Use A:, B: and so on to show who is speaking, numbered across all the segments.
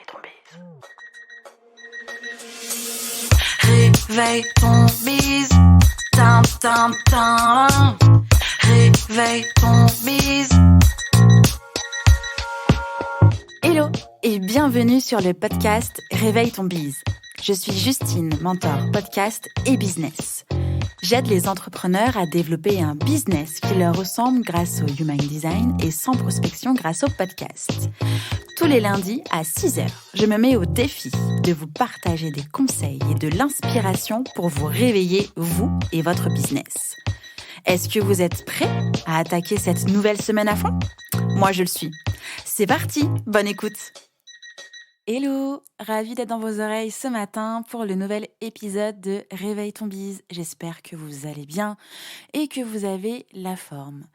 A: ton bise. Réveille ton bise. Tin, tin, tin. Réveille ton bise. Hello et bienvenue sur le podcast Réveille ton bise. Je suis Justine, mentor podcast et business. J'aide les entrepreneurs à développer un business qui leur ressemble grâce au Human Design et sans prospection grâce au podcast. Tous les lundis à 6h, je me mets au défi de vous partager des conseils et de l'inspiration pour vous réveiller, vous et votre business. Est-ce que vous êtes prêts à attaquer cette nouvelle semaine à fond ? Moi, je le suis. C'est parti, bonne écoute. Hello, ravie d'être dans vos oreilles ce matin pour le nouvel épisode de Réveille ton bise. J'espère que vous allez bien et que vous avez la forme.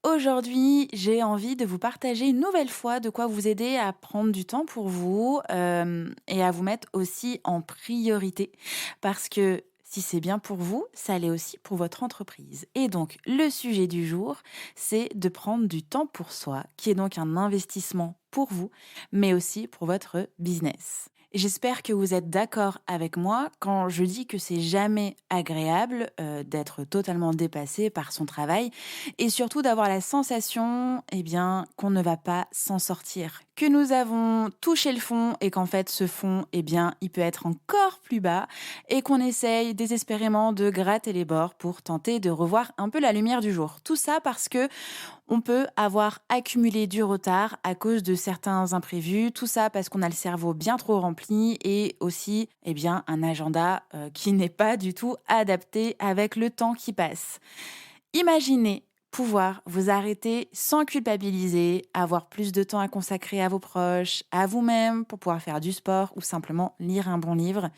A: Aujourd'hui, j'ai envie de vous partager une nouvelle fois de quoi vous aider à prendre du temps pour vous et à vous mettre aussi en priorité. Parce que si c'est bien pour vous, ça l'est aussi pour votre entreprise. Et donc, le sujet du jour, c'est de prendre du temps pour soi, qui est donc un investissement pour vous, mais aussi pour votre business. J'espère que vous êtes d'accord avec moi quand je dis que c'est jamais agréable d'être totalement dépassé par son travail et surtout d'avoir la sensation qu'on ne va pas s'en sortir, que nous avons touché le fond et qu'en fait ce fond, il peut être encore plus bas et qu'on essaye désespérément de gratter les bords pour tenter de revoir un peu la lumière du jour. Tout ça parce que on peut avoir accumulé du retard à cause de certains imprévus, tout ça parce qu'on a le cerveau bien trop rempli et aussi un agenda qui n'est pas du tout adapté avec le temps qui passe. Imaginez pouvoir vous arrêter sans culpabiliser, avoir plus de temps à consacrer à vos proches, à vous-même pour pouvoir faire du sport ou simplement lire un bon livre.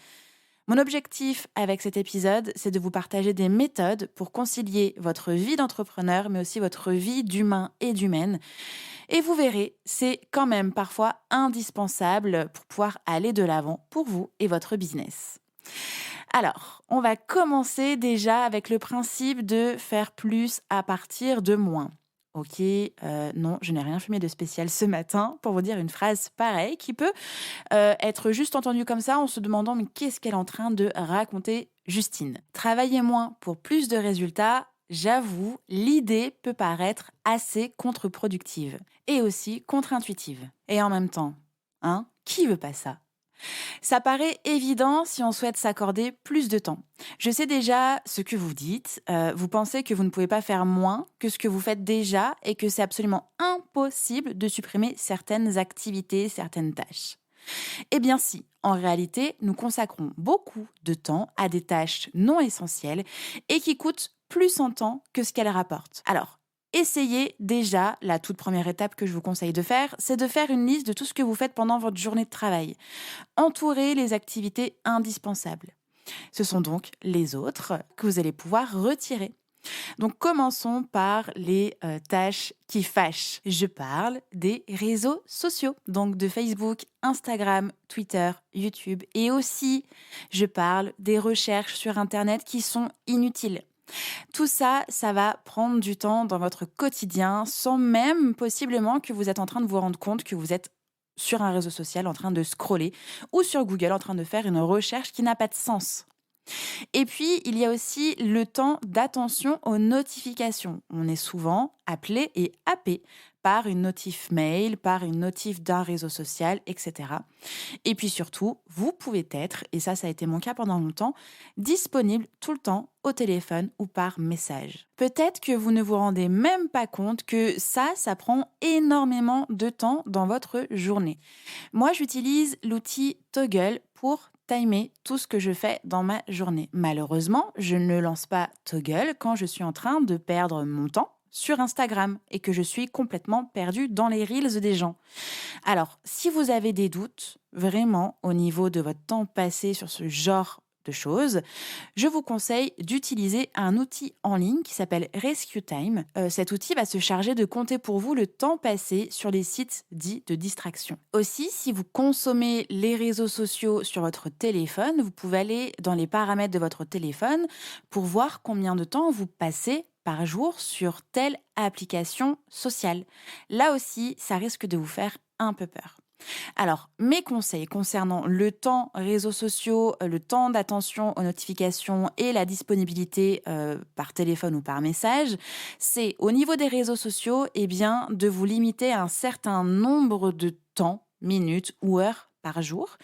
A: Mon objectif avec cet épisode, c'est de vous partager des méthodes pour concilier votre vie d'entrepreneur, mais aussi votre vie d'humain et d'humaine. Et vous verrez, c'est quand même parfois indispensable pour pouvoir aller de l'avant pour vous et votre business. Alors, on va commencer déjà avec le principe de faire plus à partir de moins. Ok, non, je n'ai rien fumé de spécial ce matin pour vous dire une phrase pareille qui peut être juste entendue comme ça en se demandant mais qu'est-ce qu'elle est en train de raconter Justine. Travailler moins pour plus de résultats, j'avoue, l'idée peut paraître assez contre-productive et aussi contre-intuitive. Et en même temps, qui veut pas ça ? Ça paraît évident si on souhaite s'accorder plus de temps. Je sais déjà ce que vous dites. Vous pensez que vous ne pouvez pas faire moins que ce que vous faites déjà et que c'est absolument impossible de supprimer certaines activités, certaines tâches. Eh bien si, en réalité, nous consacrons beaucoup de temps à des tâches non essentielles et qui coûtent plus en temps que ce qu'elles rapportent. Alors, essayez déjà, la toute première étape que je vous conseille de faire, c'est de faire une liste de tout ce que vous faites pendant votre journée de travail. Entourez les activités indispensables. Ce sont donc les autres que vous allez pouvoir retirer. Donc commençons par les tâches qui fâchent. Je parle des réseaux sociaux, donc de Facebook, Instagram, Twitter, YouTube. Et aussi, je parle des recherches sur Internet qui sont inutiles. Tout ça, ça va prendre du temps dans votre quotidien sans même possiblement que vous êtes en train de vous rendre compte que vous êtes sur un réseau social en train de scroller ou sur Google en train de faire une recherche qui n'a pas de sens. Et puis, il y a aussi le temps d'attention aux notifications. On est souvent appelé et happé par une notif mail, par une notif d'un réseau social, etc. Et puis surtout, vous pouvez être, et ça a été mon cas pendant longtemps, disponible tout le temps au téléphone ou par message. Peut-être que vous ne vous rendez même pas compte que ça prend énormément de temps dans votre journée. Moi, j'utilise l'outil Toggl pour timer tout ce que je fais dans ma journée. Malheureusement, je ne lance pas Toggl quand je suis en train de perdre mon temps sur Instagram et que je suis complètement perdue dans les reels des gens. Alors, si vous avez des doutes, vraiment, au niveau de votre temps passé sur ce genre de choses, je vous conseille d'utiliser un outil en ligne qui s'appelle Rescue Time. Cet outil va se charger de compter pour vous le temps passé sur les sites dits de distraction. Aussi, si vous consommez les réseaux sociaux sur votre téléphone, vous pouvez aller dans les paramètres de votre téléphone pour voir combien de temps vous passez par jour sur telle application sociale. Là aussi, ça risque de vous faire un peu peur. Alors, mes conseils concernant le temps réseaux sociaux, le temps d'attention aux notifications et la disponibilité par téléphone ou par message, c'est au niveau des réseaux sociaux, eh bien, de vous limiter à un certain nombre de temps, minutes ou heures par jour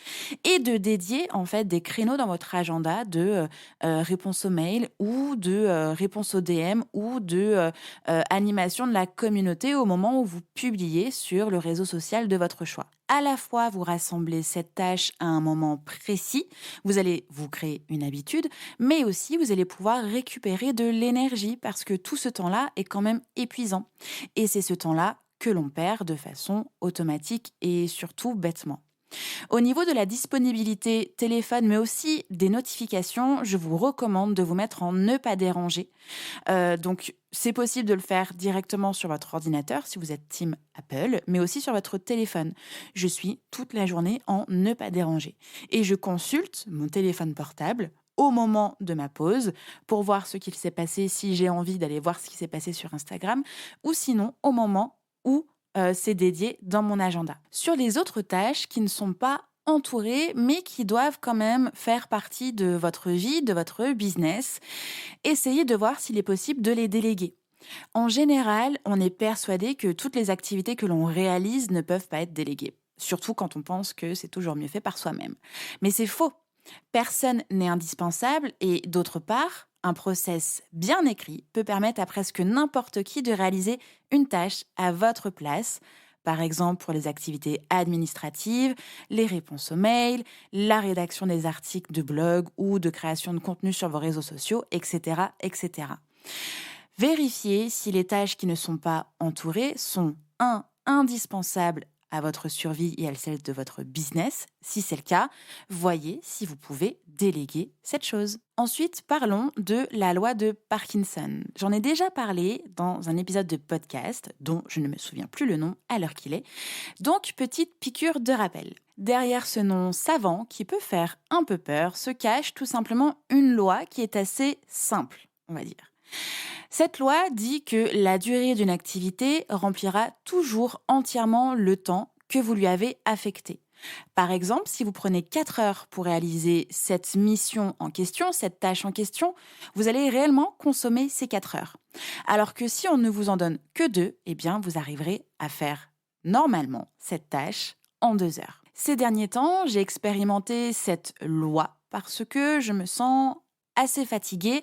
A: et de dédier en fait des créneaux dans votre agenda de réponse aux mails ou de réponse aux DM ou de animation de la communauté au moment où vous publiez sur le réseau social de votre choix. À la fois, vous rassemblez cette tâche à un moment précis, vous allez vous créer une habitude, mais aussi vous allez pouvoir récupérer de l'énergie parce que tout ce temps-là est quand même épuisant. Et c'est ce temps-là que l'on perd de façon automatique et surtout bêtement. Au niveau de la disponibilité téléphone, mais aussi des notifications, je vous recommande de vous mettre en ne pas déranger. Donc, c'est possible de le faire directement sur votre ordinateur si vous êtes team Apple, mais aussi sur votre téléphone. Je suis toute la journée en ne pas déranger. Et je consulte mon téléphone portable au moment de ma pause pour voir ce qu'il s'est passé si j'ai envie d'aller voir ce qui s'est passé sur Instagram ou sinon au moment où c'est dédié dans mon agenda. Sur les autres tâches qui ne sont pas entourées, mais qui doivent quand même faire partie de votre vie, de votre business, essayez de voir s'il est possible de les déléguer. En général, on est persuadé que toutes les activités que l'on réalise ne peuvent pas être déléguées, surtout quand on pense que c'est toujours mieux fait par soi-même. Mais c'est faux. Personne n'est indispensable et d'autre part, un process bien écrit peut permettre à presque n'importe qui de réaliser une tâche à votre place, par exemple pour les activités administratives, les réponses aux mails, la rédaction des articles de blog ou de création de contenu sur vos réseaux sociaux, etc., etc. Vérifiez si les tâches qui ne sont pas entourées sont indispensables à votre survie et à celle de votre business. Si c'est le cas, voyez si vous pouvez déléguer cette chose. Ensuite, parlons de la loi de Parkinson. J'en ai déjà parlé dans un épisode de podcast dont je ne me souviens plus le nom à l'heure qu'il est. Donc, petite piqûre de rappel. Derrière ce nom savant qui peut faire un peu peur se cache tout simplement une loi qui est assez simple, on va dire. Cette loi dit que la durée d'une activité remplira toujours entièrement le temps que vous lui avez affecté. Par exemple, si vous prenez 4 heures pour réaliser cette mission en question, cette tâche en question, vous allez réellement consommer ces 4 heures. Alors que si on ne vous en donne que 2, eh bien, vous arriverez à faire normalement cette tâche en 2 heures. Ces derniers temps, j'ai expérimenté cette loi parce que je me sens assez fatiguée.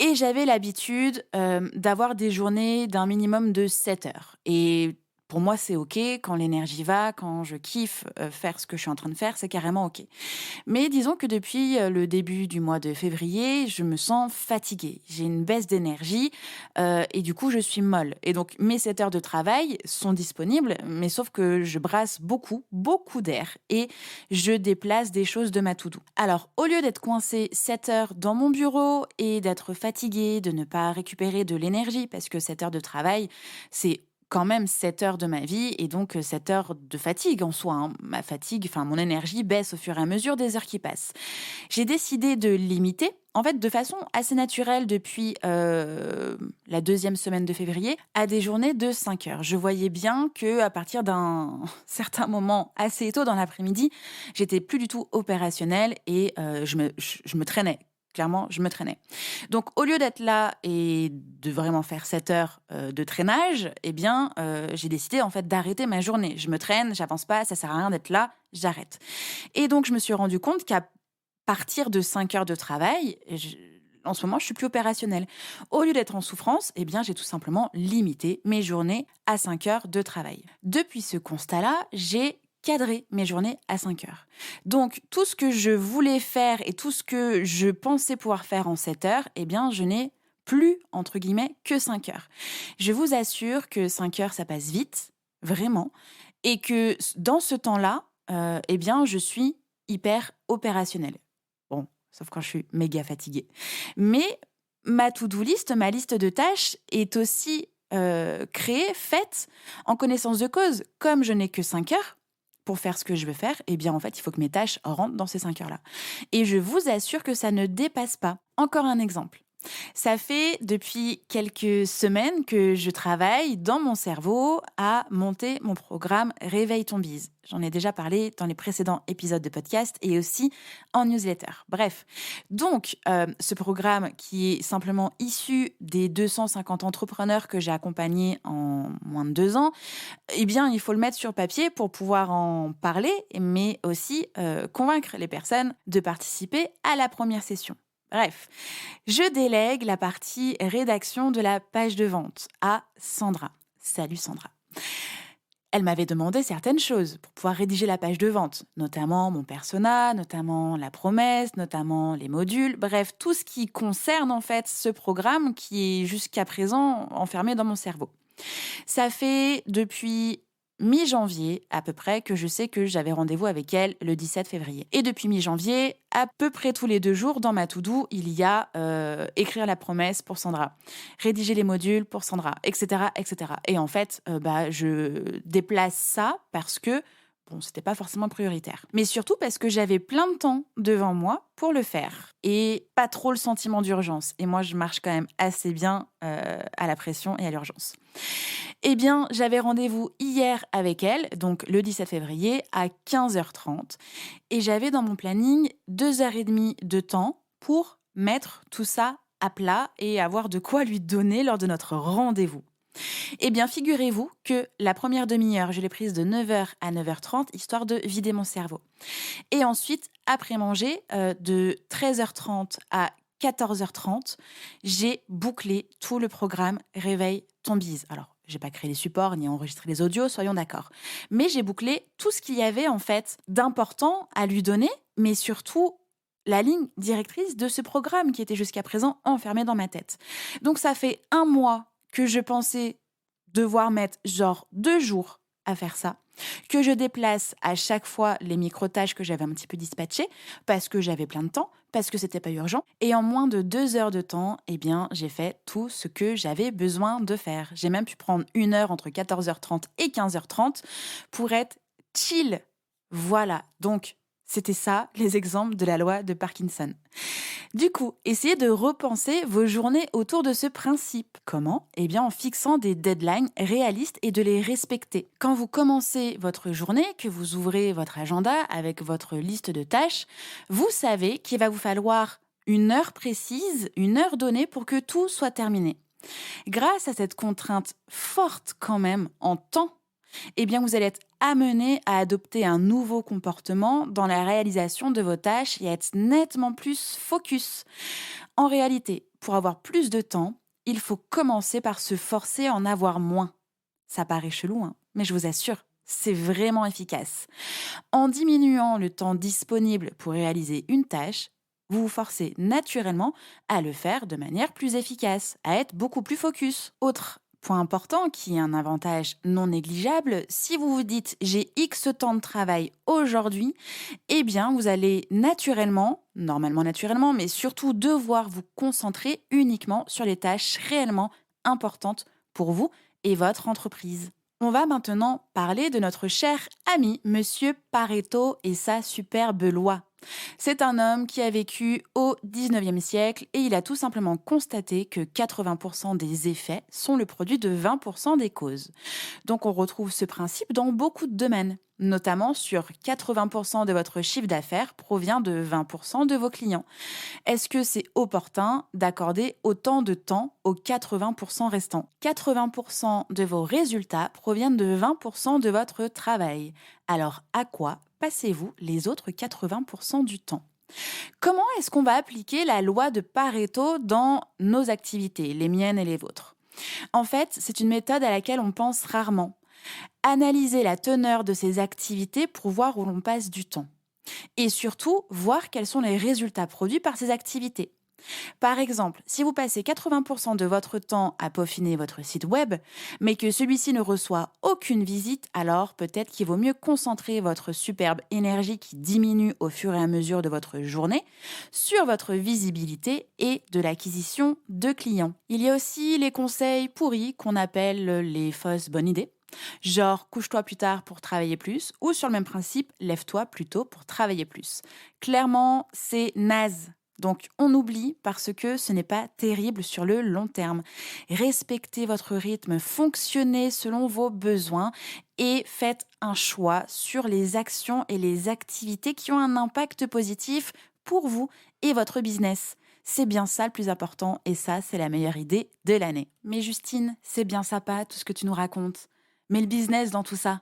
A: Et j'avais l'habitude d'avoir des journées d'un minimum de 7 heures. Et pour moi, c'est OK. Quand l'énergie va, quand je kiffe faire ce que je suis en train de faire, c'est carrément OK. Mais disons que depuis le début du mois de février, je me sens fatiguée. J'ai une baisse d'énergie et du coup, je suis molle. Et donc, mes 7 heures de travail sont disponibles, mais sauf que je brasse beaucoup d'air et je déplace des choses de ma to-do. Alors, au lieu d'être coincée 7 heures dans mon bureau et d'être fatiguée, de ne pas récupérer de l'énergie, parce que 7 heures de travail, c'est quand même 7 heures de ma vie et donc 7 heures de fatigue en soi. Hein. Ma fatigue, mon énergie baisse au fur et à mesure des heures qui passent. J'ai décidé de limiter, en fait, de façon assez naturelle depuis la 2e semaine de février, à des journées de 5 heures. Je voyais bien qu'à partir d'un certain moment assez tôt dans l'après-midi, j'étais plus du tout opérationnelle et je me traînais. Clairement, je me traînais. Donc, au lieu d'être là et de vraiment faire 7 heures de traînage, eh bien, j'ai décidé en fait d'arrêter ma journée. Je me traîne, j'avance pas, ça sert à rien d'être là, j'arrête. Et donc, je me suis rendu compte qu'à partir de 5 heures de travail, en ce moment, je suis plus opérationnelle. Au lieu d'être en souffrance, eh bien, j'ai tout simplement limité mes journées à 5 heures de travail. Depuis ce constat-là, j'ai cadrer mes journées à 5 heures. Donc, tout ce que je voulais faire et tout ce que je pensais pouvoir faire en 7 heures, eh bien, je n'ai plus, entre guillemets, que 5 heures. Je vous assure que 5 heures, ça passe vite, vraiment, et que dans ce temps-là, eh bien, je suis hyper opérationnelle. Bon, sauf quand je suis méga fatiguée. Mais ma to-do list, ma liste de tâches est aussi créée, faite en connaissance de cause. Comme je n'ai que 5 heures, pour faire ce que je veux faire, eh bien, en fait, il faut que mes tâches rentrent dans ces 5 heures-là. Et je vous assure que ça ne dépasse pas. Encore un exemple. Ça fait depuis quelques semaines que je travaille dans mon cerveau à monter mon programme Réveille ton bise. J'en ai déjà parlé dans les précédents épisodes de podcast et aussi en newsletter. Bref, donc ce programme qui est simplement issu des 250 entrepreneurs que j'ai accompagnés en moins de 2 ans, eh bien, il faut le mettre sur papier pour pouvoir en parler, mais aussi convaincre les personnes de participer à la première session. Bref, je délègue la partie rédaction de la page de vente à Sandra. Salut Sandra. Elle m'avait demandé certaines choses pour pouvoir rédiger la page de vente, notamment mon persona, notamment la promesse, notamment les modules, bref, tout ce qui concerne en fait ce programme qui est jusqu'à présent enfermé dans mon cerveau. Ça fait depuis mi-janvier à peu près que je sais que j'avais rendez-vous avec elle le 17 février. Et depuis mi-janvier, à peu près tous les 2 jours, dans ma to-do, il y a écrire la promesse pour Sandra, rédiger les modules pour Sandra, etc. etc. Et en fait, je déplace ça parce que c'était pas forcément prioritaire. Mais surtout parce que j'avais plein de temps devant moi pour le faire. Et pas trop le sentiment d'urgence. Et moi, je marche quand même assez bien à la pression et à l'urgence. Eh bien, j'avais rendez-vous hier avec elle, donc le 17 février, à 15h30. Et j'avais dans mon planning 2h30 de temps pour mettre tout ça à plat et avoir de quoi lui donner lors de notre rendez-vous. Eh bien, figurez-vous que la première demi-heure, je l'ai prise de 9h à 9h30, histoire de vider mon cerveau. Et ensuite, après manger, de 13h30 à 14h30, j'ai bouclé tout le programme Réveille ton bise. Alors, j'ai pas créé les supports ni enregistré les audios, soyons d'accord. Mais j'ai bouclé tout ce qu'il y avait en fait d'important à lui donner, mais surtout la ligne directrice de ce programme qui était jusqu'à présent enfermé dans ma tête. Donc ça fait 1 mois que je pensais devoir mettre genre 2 jours à faire ça, que je déplace à chaque fois les micro-tâches que j'avais un petit peu dispatchées parce que j'avais plein de temps, parce que c'était pas urgent. Et en moins de 2 heures de temps, eh bien, j'ai fait tout ce que j'avais besoin de faire. J'ai même pu prendre 1 heure entre 14h30 et 15h30 pour être chill. Voilà. Donc, c'était ça, les exemples de la loi de Parkinson. Du coup, essayez de repenser vos journées autour de ce principe. Comment ? Eh bien, en fixant des deadlines réalistes et de les respecter. Quand vous commencez votre journée, que vous ouvrez votre agenda avec votre liste de tâches, vous savez qu'il va vous falloir 1 heure précise, 1 heure donnée pour que tout soit terminé. Grâce à cette contrainte forte quand même en temps, eh bien, vous allez être amené à adopter un nouveau comportement dans la réalisation de vos tâches et à être nettement plus focus. En réalité, pour avoir plus de temps, il faut commencer par se forcer à en avoir moins. Ça paraît chelou, mais je vous assure, c'est vraiment efficace. En diminuant le temps disponible pour réaliser une tâche, vous vous forcez naturellement à le faire de manière plus efficace, à être beaucoup plus focus. Autre point important qui est un avantage non négligeable, si vous vous dites « j'ai X temps de travail aujourd'hui », eh bien vous allez normalement naturellement, mais surtout devoir vous concentrer uniquement sur les tâches réellement importantes pour vous et votre entreprise. On va maintenant parler de notre cher ami Monsieur Pareto et sa superbe loi. C'est un homme qui a vécu au 19e siècle et il a tout simplement constaté que 80% des effets sont le produit de 20% des causes. Donc on retrouve ce principe dans beaucoup de domaines, notamment sur 80% de votre chiffre d'affaires provient de 20% de vos clients. Est-ce que c'est opportun d'accorder autant de temps aux 80% restants ? 80% de vos résultats proviennent de 20% de votre travail. Alors à quoi passez-vous les autres 80% du temps ? Comment est-ce qu'on va appliquer la loi de Pareto dans nos activités, les miennes et les vôtres ? En fait, c'est une méthode à laquelle on pense rarement. Analyser la teneur de ces activités pour voir où l'on passe du temps. Et surtout, voir quels sont les résultats produits par ces activités. Par exemple, si vous passez 80% de votre temps à peaufiner votre site web, mais que celui-ci ne reçoit aucune visite, alors peut-être qu'il vaut mieux concentrer votre superbe énergie qui diminue au fur et à mesure de votre journée sur votre visibilité et de l'acquisition de clients. Il y a aussi les conseils pourris qu'on appelle les fausses bonnes idées. Genre, couche-toi plus tard pour travailler plus, ou sur le même principe, lève-toi plus tôt pour travailler plus. Clairement, c'est naze. Donc, on oublie parce que ce n'est pas terrible sur le long terme. Respectez votre rythme, fonctionnez selon vos besoins et faites un choix sur les actions et les activités qui ont un impact positif pour vous et votre business. C'est bien ça le plus important et ça, c'est la meilleure idée de l'année. Mais Justine, c'est bien sympa tout ce que tu nous racontes. Mais le business dans tout ça,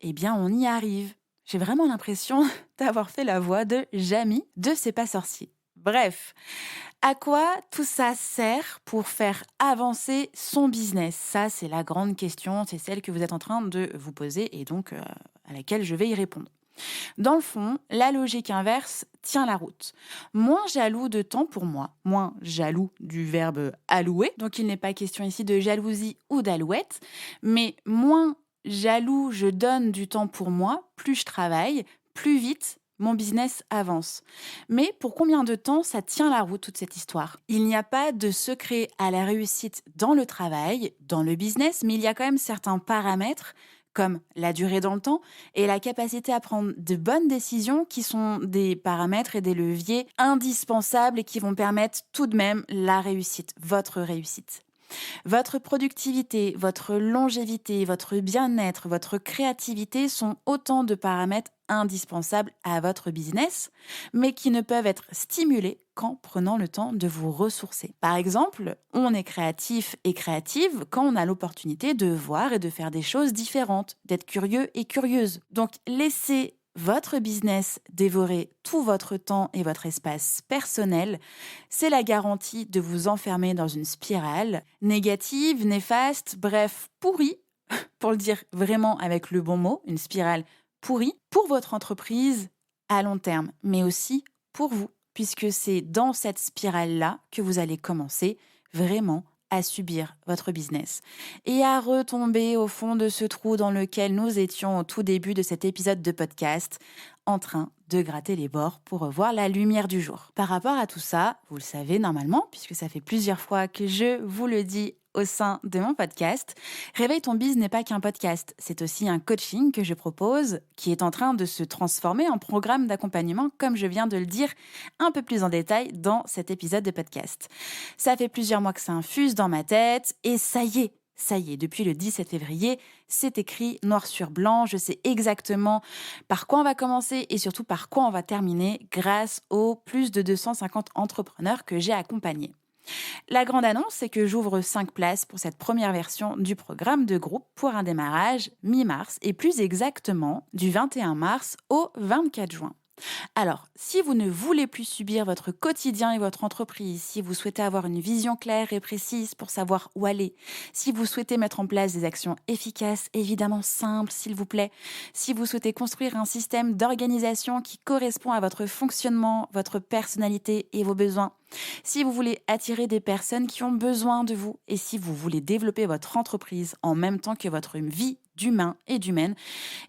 A: eh bien, on y arrive. J'ai vraiment l'impression d'avoir fait la voix de Jamie de C'est pas sorcier. Bref, à quoi tout ça sert pour faire avancer son business? Ça, c'est la grande question, c'est celle que vous êtes en train de vous poser et donc à laquelle je vais y répondre. Dans le fond, la logique inverse tient la route. Moins jaloux de temps pour moi, moins jaloux du verbe allouer, donc il n'est pas question ici de jalousie ou d'alouette, mais moins jaloux je donne du temps pour moi, plus je travaille, plus vite mon business avance. Mais pour combien de temps ça tient la route toute cette histoire? Il n'y a pas de secret à la réussite dans le travail, dans le business, mais il y a quand même certains paramètres comme la durée dans le temps et la capacité à prendre de bonnes décisions qui sont des paramètres et des leviers indispensables et qui vont permettre tout de même la réussite, votre réussite. Votre productivité, votre longévité, votre bien-être, votre créativité sont autant de paramètres indispensables à votre business, mais qui ne peuvent être stimulés qu'en prenant le temps de vous ressourcer. Par exemple, on est créatif et créative quand on a l'opportunité de voir et de faire des choses différentes, d'être curieux et curieuse. Donc, laissez votre business dévorer tout votre temps et votre espace personnel, c'est la garantie de vous enfermer dans une spirale négative, néfaste, bref, pourrie, pour le dire vraiment avec le bon mot, une spirale pourrie pour votre entreprise à long terme, mais aussi pour vous, puisque c'est dans cette spirale-là que vous allez commencer vraiment à subir votre business et à retomber au fond de ce trou dans lequel nous étions au tout début de cet épisode de podcast, en train de gratter les bords pour revoir la lumière du jour. Par rapport à tout ça, vous le savez normalement, puisque ça fait plusieurs fois que je vous le dis au sein de mon podcast, Réveille ton biz n'est pas qu'un podcast, c'est aussi un coaching que je propose qui est en train de se transformer en programme d'accompagnement, comme je viens de le dire un peu plus en détail dans cet épisode de podcast. Ça fait plusieurs mois que ça infuse dans ma tête et ça y est, depuis le 17 février, c'est écrit noir sur blanc, je sais exactement par quoi on va commencer et surtout par quoi on va terminer grâce aux plus de 250 entrepreneurs que j'ai accompagnés. La grande annonce, c'est que j'ouvre 5 places pour cette première version du programme de groupe pour un démarrage mi-mars et plus exactement du 21 mars au 24 juin. Alors, si vous ne voulez plus subir votre quotidien et votre entreprise, si vous souhaitez avoir une vision claire et précise pour savoir où aller, si vous souhaitez mettre en place des actions efficaces, évidemment simples, s'il vous plaît, si vous souhaitez construire un système d'organisation qui correspond à votre fonctionnement, votre personnalité et vos besoins, si vous voulez attirer des personnes qui ont besoin de vous et si vous voulez développer votre entreprise en même temps que votre vie d'humain et d'humaine,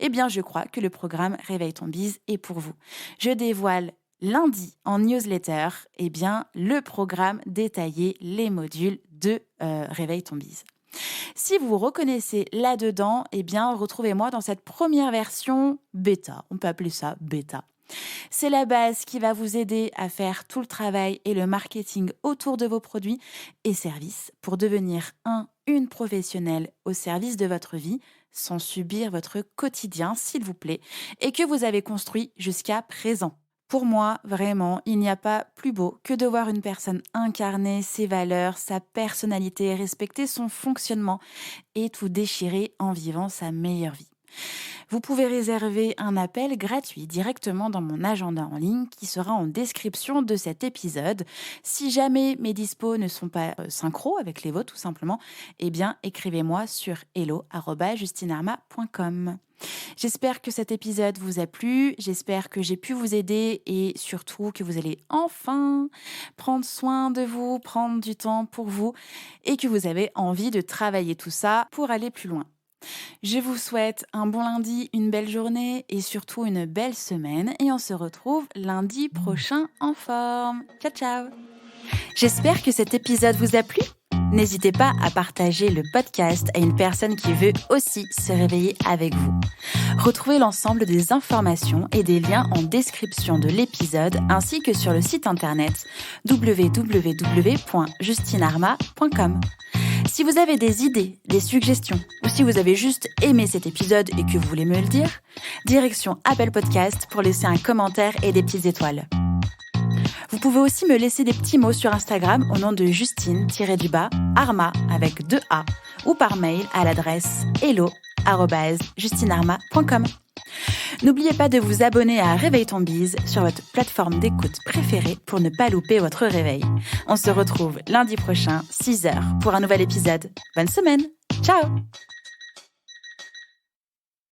A: eh bien je crois que le programme Réveille ton biz est pour vous. Je dévoile lundi en newsletter le programme détaillé, les modules de Réveille ton biz. Si vous vous reconnaissez là-dedans, retrouvez-moi dans cette première version bêta. On peut appeler ça bêta. C'est la base qui va vous aider à faire tout le travail et le marketing autour de vos produits et services pour devenir une professionnelle au service de votre vie sans subir votre quotidien, s'il vous plaît, et que vous avez construit jusqu'à présent. Pour moi, vraiment, il n'y a pas plus beau que de voir une personne incarner ses valeurs, sa personnalité, respecter son fonctionnement et tout déchirer en vivant sa meilleure vie. Vous pouvez réserver un appel gratuit directement dans mon agenda en ligne qui sera en description de cet épisode. Si jamais mes dispos ne sont pas synchro avec les vôtres tout simplement, écrivez-moi sur hello@justinarma.com. J'espère que cet épisode vous a plu, j'espère que j'ai pu vous aider et surtout que vous allez enfin prendre soin de vous, prendre du temps pour vous et que vous avez envie de travailler tout ça pour aller plus loin. Je vous souhaite un bon lundi, une belle journée et surtout une belle semaine et on se retrouve lundi prochain en forme. Ciao ciao. J'espère que cet épisode vous a plu. N'hésitez pas à partager le podcast à une personne qui veut aussi se réveiller avec vous. Retrouvez l'ensemble des informations et des liens en description de l'épisode ainsi que sur le site internet www.justinarma.com. Si vous avez des idées, des suggestions ou si vous avez juste aimé cet épisode et que vous voulez me le dire, direction Apple Podcast pour laisser un commentaire et des petites étoiles. Vous pouvez aussi me laisser des petits mots sur Instagram au nom de Justine-Arma avec 2 A ou par mail à l'adresse hello@justinarma.com. N'oubliez pas de vous abonner à Réveille ton bise sur votre plateforme d'écoute préférée pour ne pas louper votre réveil. On se retrouve lundi prochain, 6h, pour un nouvel épisode. Bonne semaine. Ciao!